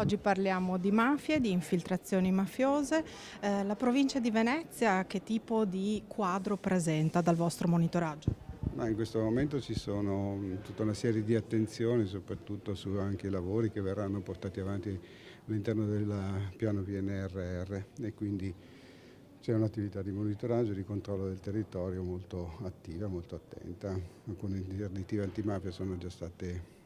Oggi parliamo di mafie, di infiltrazioni mafiose. La provincia di Venezia che tipo di quadro presenta dal vostro monitoraggio? Ma in questo momento ci sono tutta una serie di attenzioni, soprattutto su anche i lavori che verranno portati avanti all'interno del piano PNRR e quindi c'è un'attività di monitoraggio e di controllo del territorio molto attiva, molto attenta. Alcune interdittive antimafia sono già state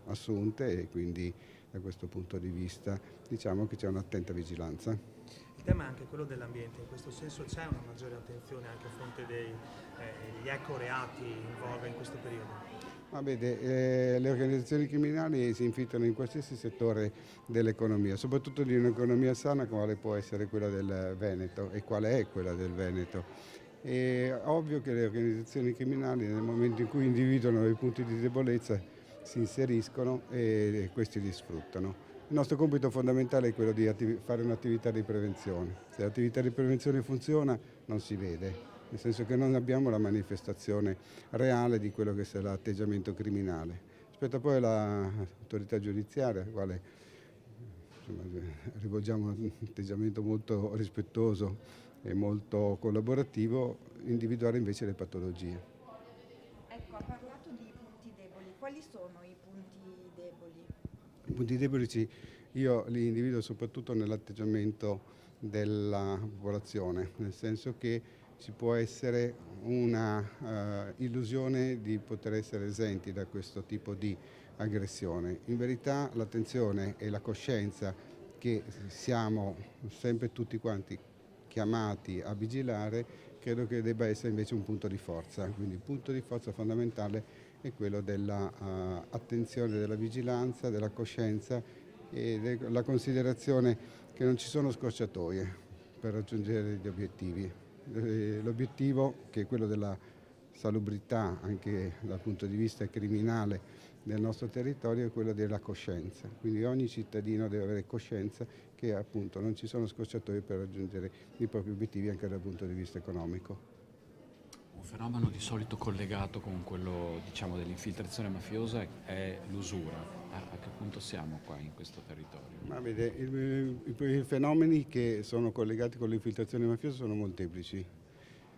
assunte e quindi da questo punto di vista diciamo che c'è un'attenta vigilanza. Il tema è anche quello dell'ambiente, in questo senso c'è una maggiore attenzione anche a fronte degli ecoreati in voga in questo periodo? Ma vede, le organizzazioni criminali si infiltrano in qualsiasi settore dell'economia, soprattutto di un'economia sana quale può essere quella del Veneto e quale è quella del Veneto. È ovvio che le organizzazioni criminali nel momento in cui individuano dei punti di debolezza si inseriscono e questi li sfruttano. Il nostro compito fondamentale è quello di fare un'attività di prevenzione. Se l'attività di prevenzione funziona non si vede, nel senso che non abbiamo la manifestazione reale di quello che sarà l'atteggiamento criminale. Spetta poi all'autorità giudiziaria, alla quale insomma, rivolgiamo un atteggiamento molto rispettoso e molto collaborativo, individuare invece le patologie. Ecco, ha parlato di punti deboli. Quali sono i punti deboli? I punti deboli io li individuo soprattutto nell'atteggiamento della popolazione, nel senso che ci può essere una illusione di poter essere esenti da questo tipo di aggressione. In verità l'attenzione e la coscienza che siamo sempre tutti quanti chiamati a vigilare credo che debba essere invece un punto di forza, quindi il punto di forza fondamentale è quello dell'attenzione, della vigilanza, della coscienza e della considerazione che non ci sono scorciatoie per raggiungere gli obiettivi. L'obiettivo, che è quello della salubrità anche dal punto di vista criminale del nostro territorio, è quello della coscienza. Quindi ogni cittadino deve avere coscienza che appunto non ci sono scorciatoie per raggiungere i propri obiettivi anche dal punto di vista economico. Un fenomeno di solito collegato con quello, diciamo, dell'infiltrazione mafiosa è l'usura. A che punto siamo qua in questo territorio? Ma vede, i fenomeni che sono collegati con l'infiltrazione mafiosa sono molteplici.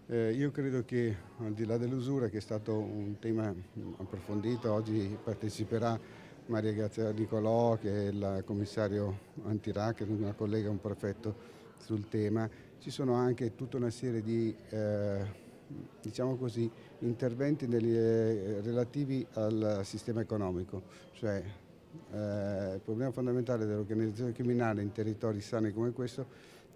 Io credo che al di là dell'usura, che è stato un tema approfondito, oggi parteciperà Maria Grazia Nicolò, che è il commissario antiracket, una collega, un prefetto sul tema, ci sono anche tutta una serie di diciamo così, interventi relativi al sistema economico, cioè il problema fondamentale dell'organizzazione criminale in territori sani come questo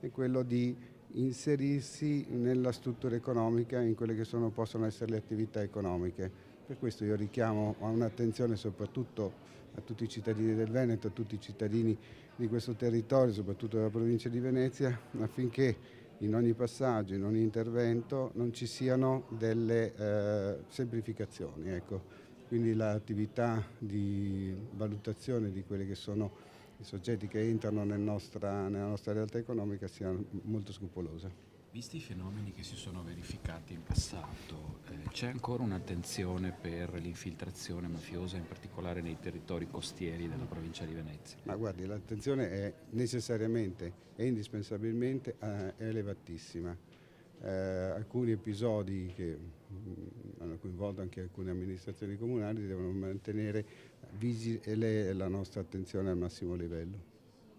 è quello di inserirsi nella struttura economica, in quelle che possono essere le attività economiche. Per questo io richiamo a un'attenzione soprattutto a tutti i cittadini del Veneto, a tutti i cittadini di questo territorio, soprattutto della provincia di Venezia, affinché in ogni passaggio, in ogni intervento non ci siano delle semplificazioni. Ecco. Quindi l'attività di valutazione di quelli che sono i soggetti che entrano nella nostra realtà economica sia molto scrupolosa. Visti i fenomeni che si sono verificati in passato, c'è ancora un'attenzione per l'infiltrazione mafiosa, in particolare nei territori costieri della provincia di Venezia? Ma guardi, l'attenzione è necessariamente e indispensabilmente elevatissima. Alcuni episodi che hanno coinvolto anche alcune amministrazioni comunali devono mantenere vigile la nostra attenzione al massimo livello.